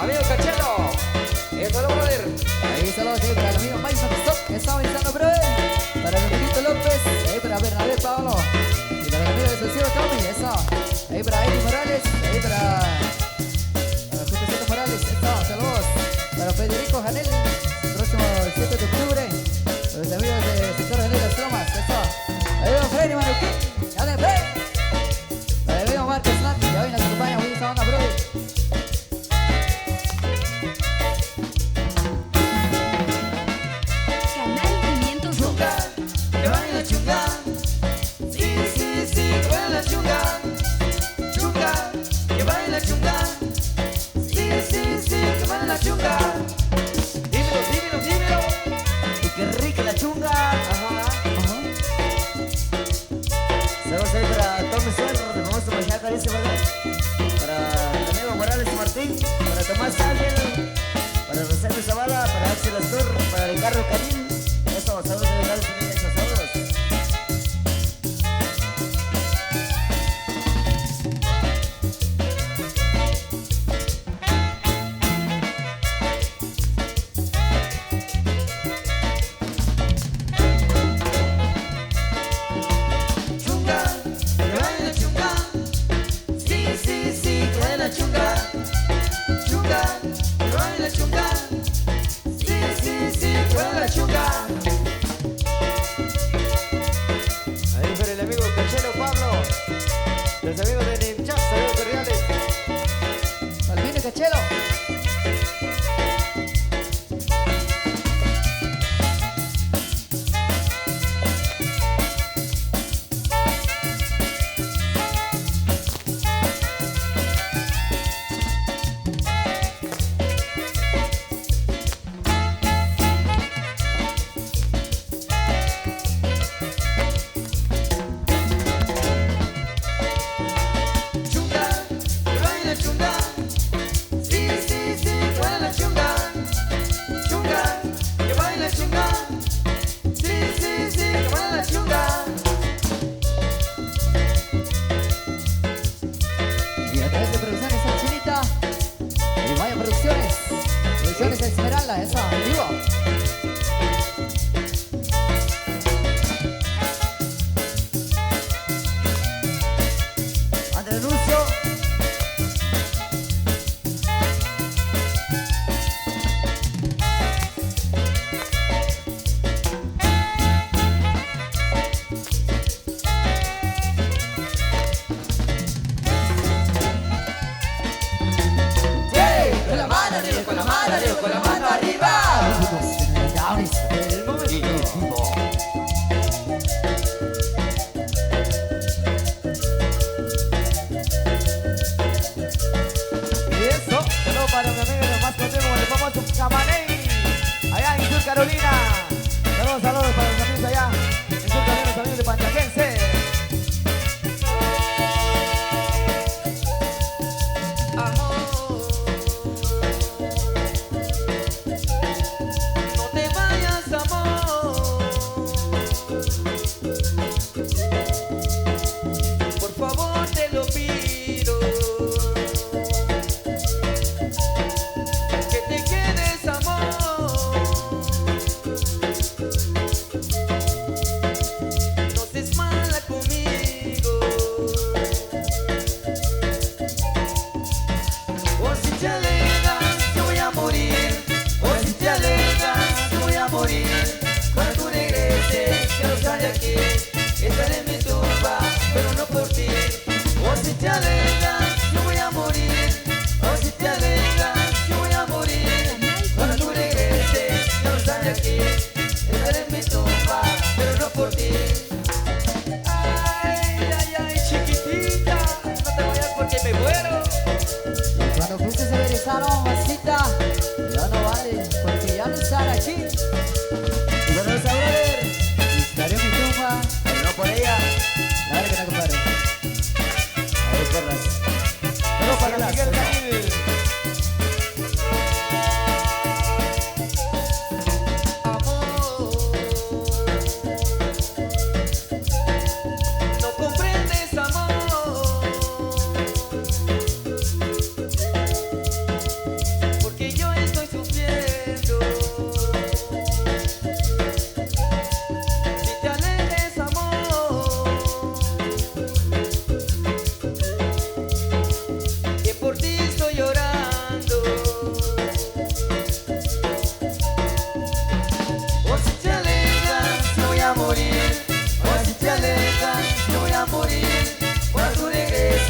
Amigo Cachelo. Eso lo brother. Ahí saludos ahí para el amigo Maison Stock que está avanzando, brother. Para el Benito López, ahí para Bernabé Pablo. Y para el amigo de Socio Tommy, eso. Ahí para Eddie Morales, ahí para José Morales, eso, saludos. Para Federico Janel, próximo 7 de octubre. Los amigos de sector Janel Las Tromas, eso. Ahí va Freddy Manuquín, ¡Dale, Freddy! Para el amigo Marcos Nat, que hoy nos acompaña, muy esa onda, brother. Para el amigo Morales Martín, para Tomás Ángel, para Rosario Zavala, para Axel Astor, para Ricardo Karim. Eso, saludos de Gales Unidos, saludos. Ahí para el amigo Cachelo Pablo. Los amigos de Nimchas, amigos de Reales. Palmino Cachelo. Esmeralda, eso, vivo. André Lucio. Con la mano arriba, con la mano arriba, con la mano arriba. El momento. Y eso, saludos para mi amigo de más contigo con el famoso Camaney. Allá en Sur Carolina. Saludos para los amigos allá. En Sur Carolina, los amigos de Pantaquense. Estaré en mi tumba, pero no por ti. O si te alejas, yo voy a morir. O si te alejas, yo voy a morir. Cuando tú regreses, yo no estaré aquí. Estaré en mi tumba, pero no por ti. Ay, ay, ay, chiquitita, no te vayas porque me muero. Cuando fuiste se regresaron, masita, ya no vale, porque ya no están aquí. Y bueno, esa brother, Estaré en mi tumba, pero no por ella. dale que no, compadre. Ahí perras. Saludos para Miguel Camil. No comprendes, amor.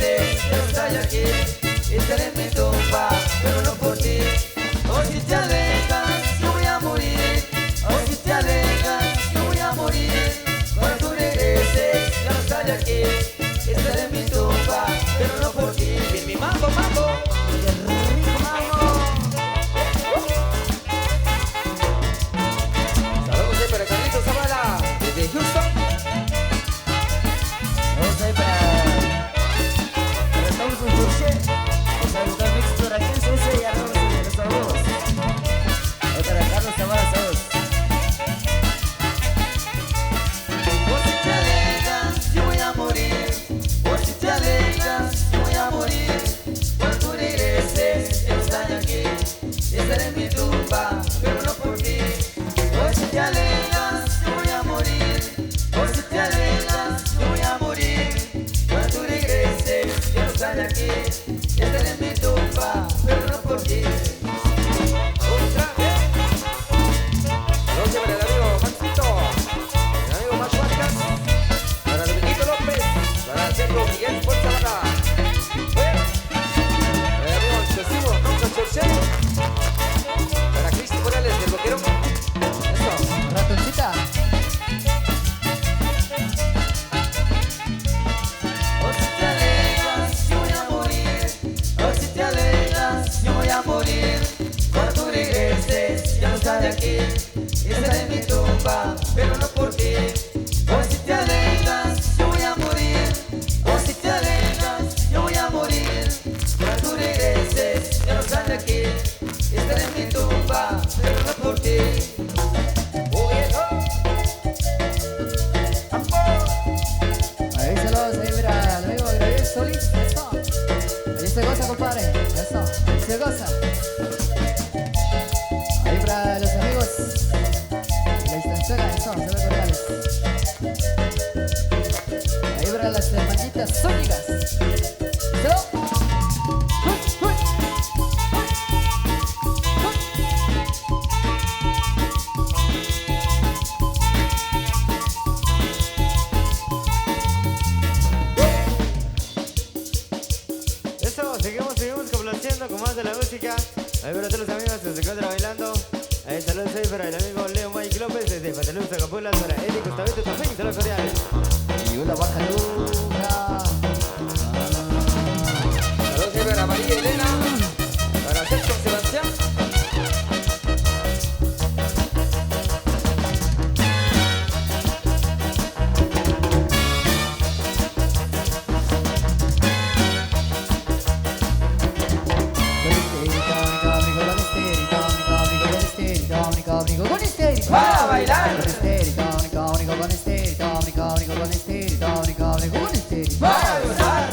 regreses, ya no estoy aquí. Estaré en mi tumba, pero no por ti. O si te alejas, yo voy a morir. O si te alejas, yo voy a morir. Cuando tú regreses, ya no estoy aquí. Estaré en mi tumba, pero no por ti. Mi mambo, mambo. ¡Qué rico, mambo! Saludos ahí para Carlitos Zavala, desde Houston. Vamos ahí para estamos con José. Vamos a buscar mix por aquí, José, y hablamos de los saludos. Ahí para Carlos Zavala, saludos. O si te alejas, yo voy a morir. O si te alejas, yo voy a morir. Cuando tú regreses, ya no estoy aquí. Estaré en mi tumba, pero no por ti. O si te alejas, yo voy a morir. O si te alejas, yo voy a morir. Cuando tú regreses, ya no estoy aquí. Estaré en mi tumba, pero no por ti. Otra vez. Saludos para el amigo Maxito, el amigo Macho Vargas, para Dominguito López, para Sergio Miguel Forzabala. Bueno, para el amigo Chosivo, Ronco Chorchero, para Cristi Morales del Boquerón. Eso. Ratoncita. O si te alejas, yo voy a morir. O si te alejas, yo voy a morir. Cuando tú regreses, ya no estoy aquí. Estaré en mi tumba, pero no por ti. O si te alejas, yo voy a morir. O si te alejas, yo voy a morir. Cuando tú regreses, ya no estoy aquí. Estaré en mi tumba, pero no por ti. Ahí saludos, ahí mira, el amigo Gabriel Solís. Eso. Ahí se goza, compadre. Eso. Ahí se goza. Ahí para los amigos. La distancia, eso, se ve cordiales. Ahí para las hermanitas sónicas. Eso. Eso, seguimos complaciendo con más de la música. Ahí para todos los amigos que se encuentran bailando. Ahí saludos ahí para el amigo Leo Mike López desde Pataluz, Zacapulas, para Eddie Gustavito Tafín, saludos cordiales. Y una baja luna. Saludos ahí para María Elena, para Sergio Sebastián. Para bailar. Para gozar.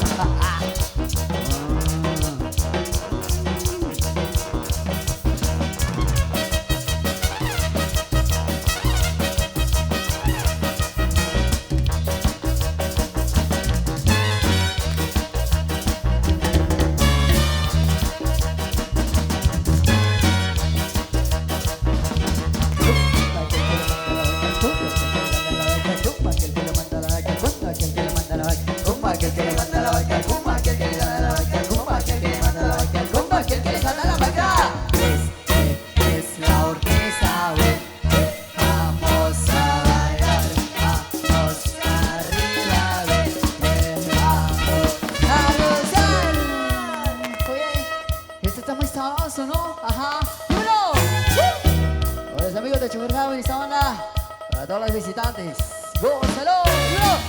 Para todos los visitantes, ¡gózalo!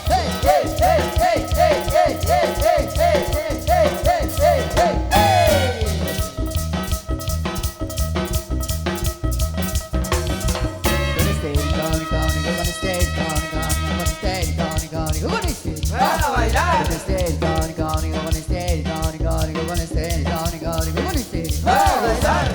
¡Hey, hey, hey, hey, hey, hey, hey, hey, hey, hey, hey, hey, hey, hey! Para bailar. Para gozar.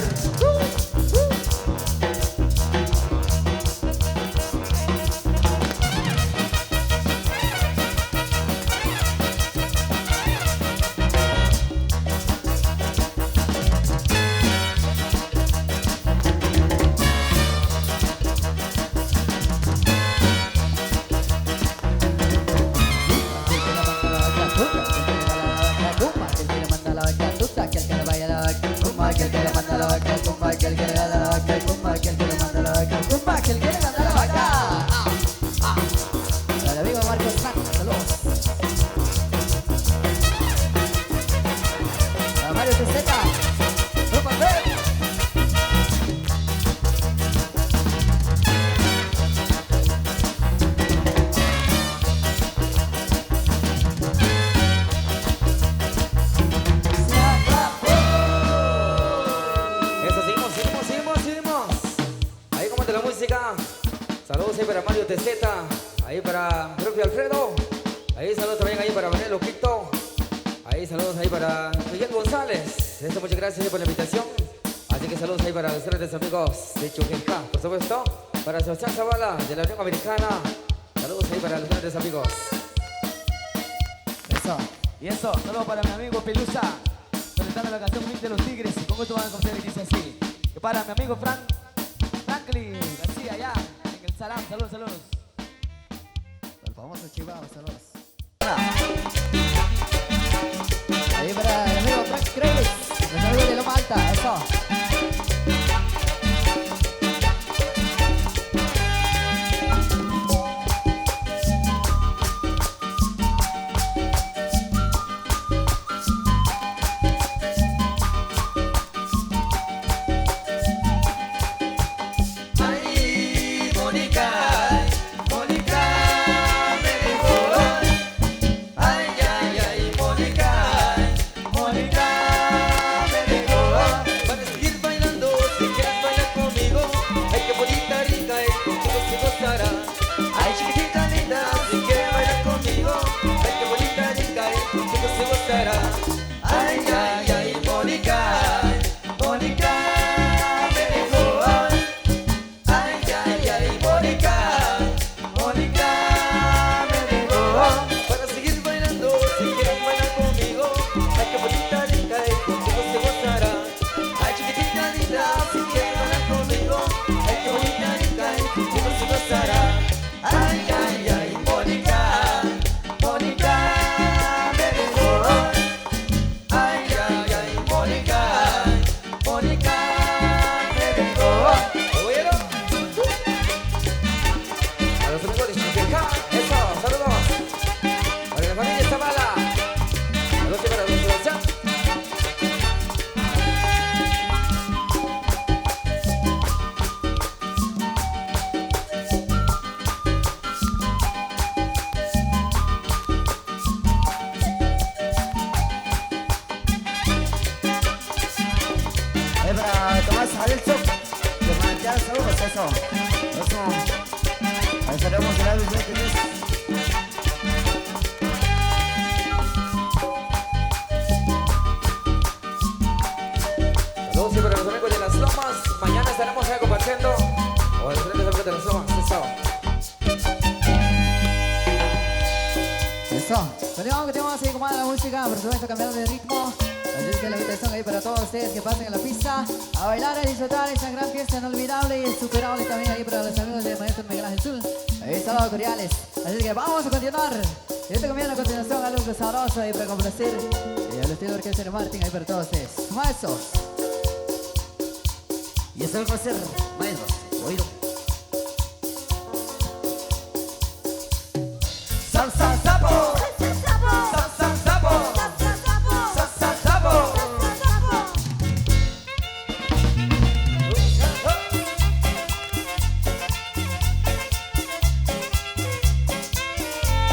cumba, que el que le manda la vaca, el cumba, que el que le da la vaca, el cumba, que el que le manda la vaca, el cumba, que el que le manda la vaca. Para el amigo Marcos Frank, saludos. Para Mario TZ, Grupo B. Saludos ahí para Mario TZ, ahí para propio Alfredo, ahí saludos también ahí para Manuel Loquito, ahí saludos ahí para Miguel González, muchas gracias ahí por la invitación, así que saludos ahí para los grandes amigos de Chuqueca, por supuesto, para Sebastián Zavala de la Unión Americana, saludos ahí para los grandes amigos. Eso. Y eso, solo para mi amigo Pelusa, presentando la canción Mil de los Tigres, y con esto van a conocer y dice así. Y para mi amigo Franklin García, allá en el Salam, saludos, saludos. El famoso Chihuahua, saludos. Ahí para el amigo Frank Kreis, los amigos de Loma Alta, eso. Saludos y para los amigos de las Lomas, mañana estaremos ahí compartiendo, o los amigos de las Lomas, Eso. Continuamos a seguir con más de la música, por supuesto cambiando de ritmo. Así es que la invitación ahí para todos ustedes que pasen a la pista a bailar, a disfrutar esta gran fiesta inolvidable y insuperable también ahí para los amigos de Maestro Miguel Ángel Sul. Ahí saludos cordiales. Así que vamos a continuar. Y este comienza a continuación algo sabroso ahí para complacer. Y al estilo orquesta de Martín ahí para todos ustedes. Maestros. Y eso va a ser maestros, oído. Salsa sapo, salsa sapo, salsa sapo.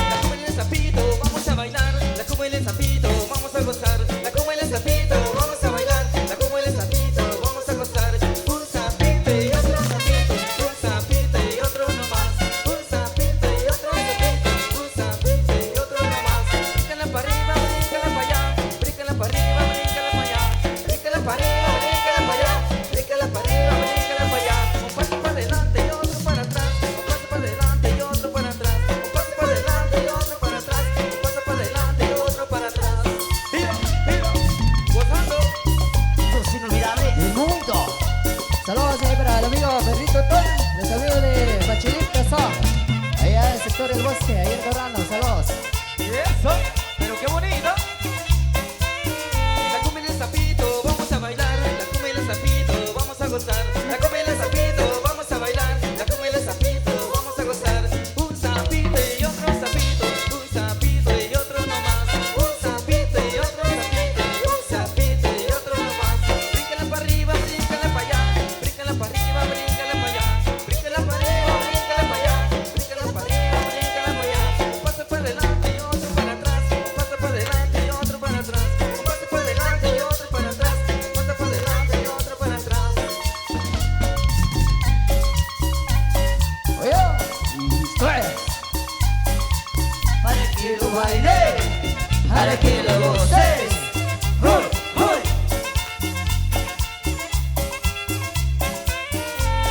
La como el sapito, vamos a bailar. La como el sapito, vamos a gozar. La como el sapito, vamos a bailar. La como el sapito, vamos a gozar. Un sapito y otro sapito, un sapito y otro no más. Un sapito y otro sapito, un sapito y otro no más. Bríncala para arriba, bríncala para allá. Bríncala para arriba, bríncala para allá. Bríncala para arriba, bríncala para allá. Bríncala para arriba, bríncala para allá. Un paso para adelante y otro para atrás. Un paso para adelante y otro para atrás. Un paso para adelante y otro para atrás. Un paso para adelante y otro para atrás. ¡Viva, viva! ¡Gozando! Es inolvidable. El mundo. Saludos ahí para el amigo Perrito Ton, los amigos de Bachelet Casó. Allá en el sector del bosque, ahí en Torrano, saludos. Y eso, pero qué bonito. La cumbia del sapito, vamos a bailar. La gozar. La come el sapito, vamos a bailar. La come el sapito, vamos a gozar. Un sapito y otro sapito, un sapito y otro nomás. Un sapito y otro sapito, un sapito y otro nomás. Bríncala para arriba, bríncala para allá. Bríncala para arriba, bríncala para allá. Bríncala para arriba, bríncala para allá. Bríncala para arriba, bríncala para allá. Un paso para adelante y otro para atrás. Un paso para adelante y otro para atrás. Un paso para adelante y otro para atrás. Un paso para adelante y otro para atrás. Oye, esto es Para que lo baile, para que lo goces. ¡Hoy, hoy!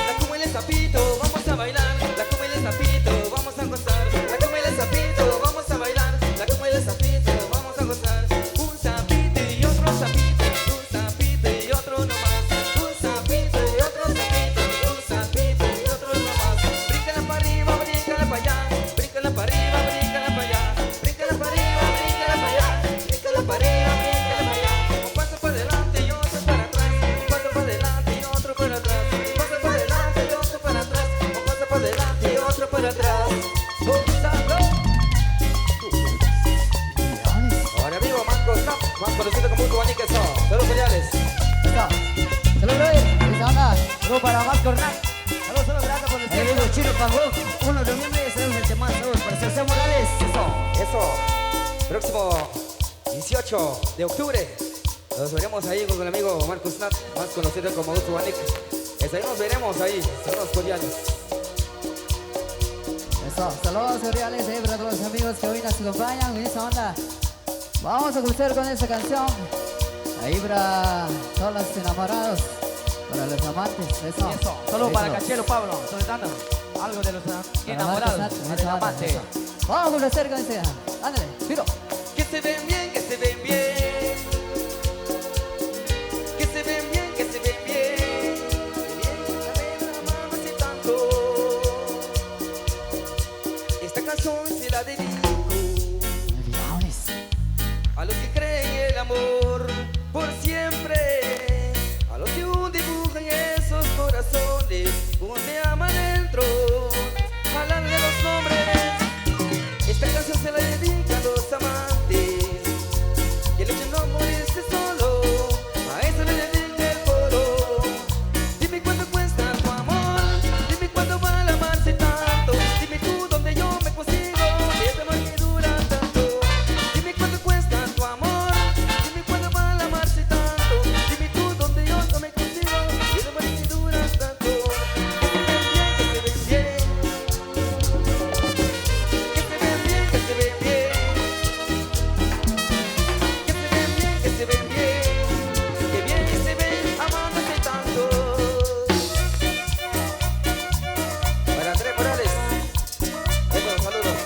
La come el sapito, vamos a bailar. La come el sapito, vamos a gozar. La come el sapito, vamos a bailar. La come el sapito, vamos a gozar. Un sapito y otro sapito, un sapito y otro nomás. Un sapito y otro sapito, un sapito y otro nomás. Bríncala para arriba, bríncala para allá. Bríncala para arriba, bríncala para allá. Bríncala para arriba, bríncala para allá. Bríncala para arriba, bríncala para allá. Un paso para adelante y otro para atrás. Un paso para adelante y otro para atrás. Un paso para adelante y otro para atrás. Un paso para adelante y otro para atrás. Gozando. Ahora amigo, más conocido como Utubanica eso. Saludos cordiales. Eso. Salud, brother. Esa onda. Saludos para Marco Hernán. Saludos, gracias por el Ahí tiempo. vivo Chino Pajó, 1 de noviembre, sabemos el tema, saludos para Sebastián Morales. Eso. Próximo 18 de octubre. Nos veremos ahí con el amigo Marcos Nat, más conocido como Utubanica. Ahí nos veremos ahí. Saludos cordiales. Eso, saludos cordiales para todos los amigos que hoy nos acompañan en esa onda. Vamos a comenzar con esa canción. Ahí para todos los enamorados, para los amantes. Eso. Eso. Saludos para Eso. Cachelo Pablo, solicitando algo de los Para enamorados, Marcos Nat, en del esa onda, amante. eso. Vamos a comenzar con esa. Ándale, tiro. Que se ven bien, que se ven bien. Que se ven bien, que se ven bien. Que bien, la ven amándose tanto. Esta canción se la dedico a los que creen el amor por siempre, a los que aún dibujan esos corazones donde ama dentro, hablan de los nombres. Esta canción se la dedica a los amantes que luchan no morirse solo, a eso le dedica el coro. Dime cuánto cuesta tu amor, dime cuánto vale amarse tanto, dime tú dónde yo me consigo, de ese amor que dura tanto. Dime cuánto cuesta tu amor, dime cuánto vale amarse tanto, dime tú dónde yo no me consigo, de ese amor que dura tanto. Que se ven bien, que se ven bien. Que se ven bien, que se ven bien. Que se ven bien, que se ven bien. Que bien que se ven amándose tanto. Para Andrés Morales, esos saludos.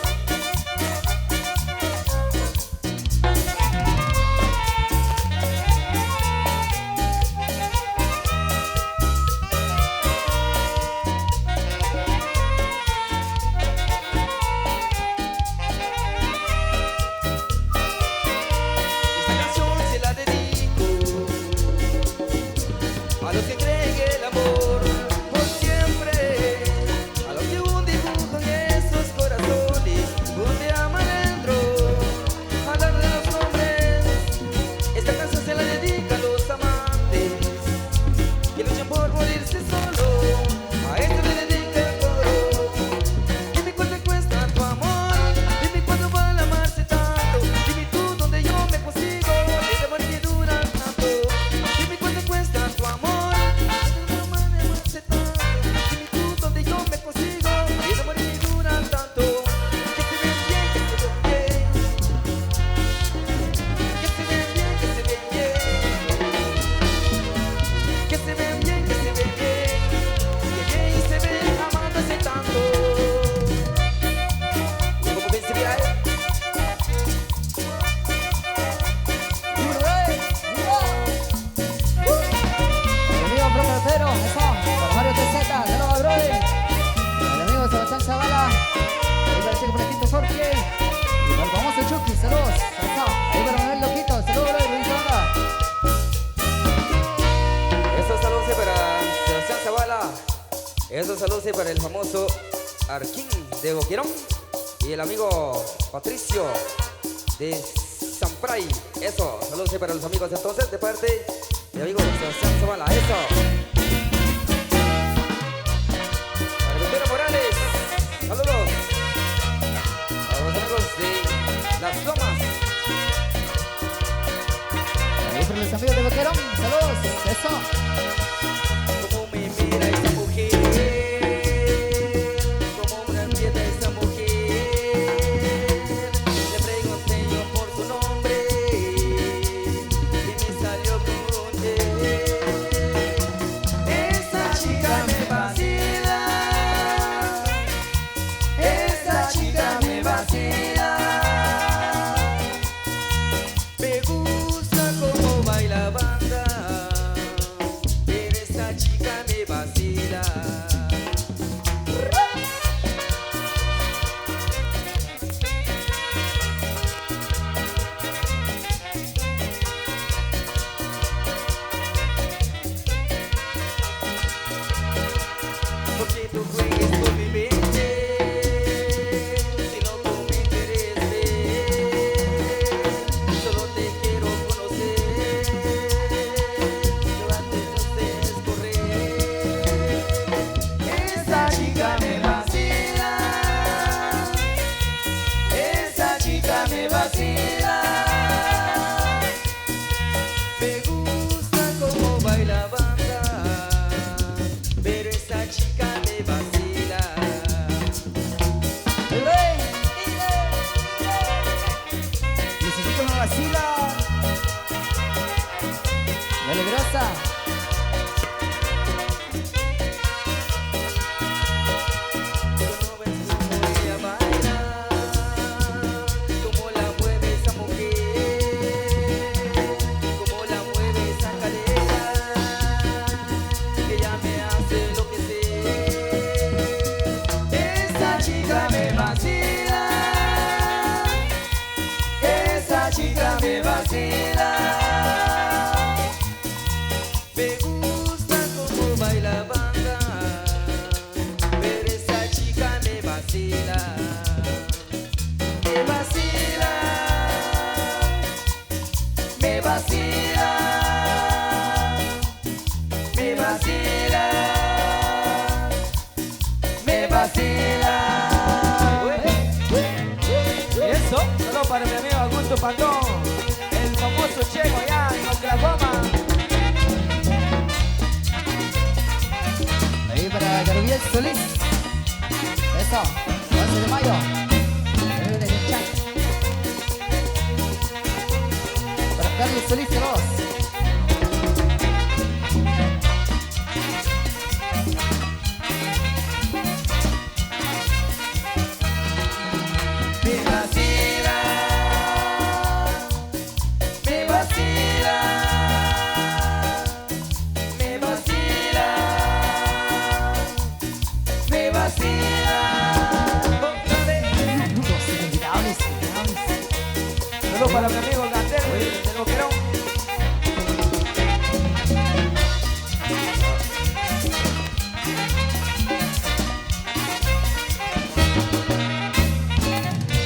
Esta canción se la dedico a los que creen el amor por siempre, a los que aún dibujan esos corazones donde ama dentro, hablar de los nombres. Esta canción se la dedica a los amantes que luchan por morirse solo, a esto le dedica el coro. Dime cuánto cuesta tu amor, dime cuánto vale amarse tanto, dime tú dónde yo me consigo, ese amor que dura tanto. Dime cuánto cuesta tu amor, dime Esos saludos ahí para el famoso Arquín de Boquerón y el amigo Patricio de San Fray. Eso, saludos ahí para los amigos entonces de parte del amigo Sebastián Zavala. Eso. Para Victoria Morales, saludos. A los amigos de Las Lomas. Ahí para los amigos de Boquerón, saludos, eso. Como me mira esa mujer, como una piedra esa mujer. Le pregunté yo por su nombre y me salió con esa chica me vacila, esa chica me vacila. Me gusta como baila banda, pero esa chica me vacila. Porque tú juegues con mi mente, si no con mi interés ver, solo te quiero conocer, pero antes de correr. Esa chica me vacila, esa chica me vacila. Me gusta como baila banda, pero esa chica me vacila. Necesito una vacila. Dale, grosa. Tú no ves cómo ella baila, cómo la mueve esa mujer, cómo la mueve esa cadera, ella me hace lo que sé. Esa chica me vacila, esa chica me vacila. Me gusta como baila banda, pero esa chica me vacila. Me vacila, me vacila, me vacila, me vacila. Eso, solo para mi amigo Augusto Pandón, el famoso Checo allá en Oklahoma. Ahí para Garubiel Solís. Eso, 11 de mayo. Ahí del chat. Para Carlos Solís, saludos. Me vacila, me vacila, me vacila, me vacila. Otra vez. Saludos inolvidables, inolvidables. Saludos para mi amigo Gandel de Boquerón.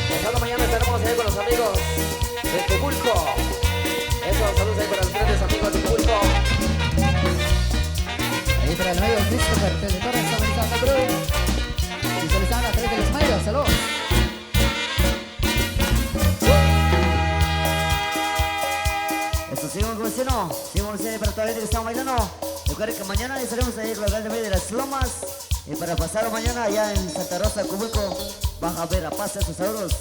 Pasado mañana estaremos ahí con los amigos de Tepulco. Esos saludos ahí para los grandes amigos de Tepulco. Ahí para el amigo Christopher, desde Torres, Americana, bro. Visualizando a través de los medios, saludos. Eso, seguimos con vecino. Seguimos para toda la gente que estamos bailando. Recuerden que mañana estaremos ahí con la grande media de Las Lomas. Y para pasar mañana allá en Santa Rosa, Cubulco, Baja Vera Paz, esos saludos.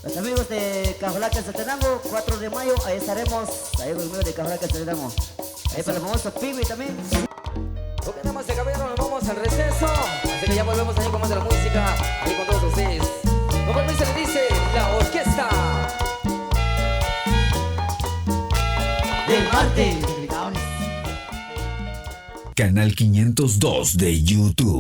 Los amigos de Cajolaca, Saltenango, 4 de mayo, ahí estaremos. Ahí con los amigos de Cajolaca, Saltenango. Ahí para el famoso Pibi también. Ok, damas y caballeros, nos vamos al receso. Así que ya volvemos ahí con más de la música, ahí con todos ustedes. Con permiso le dice la orquesta Del Marte. Inolvidables. Canal 502 de YouTube.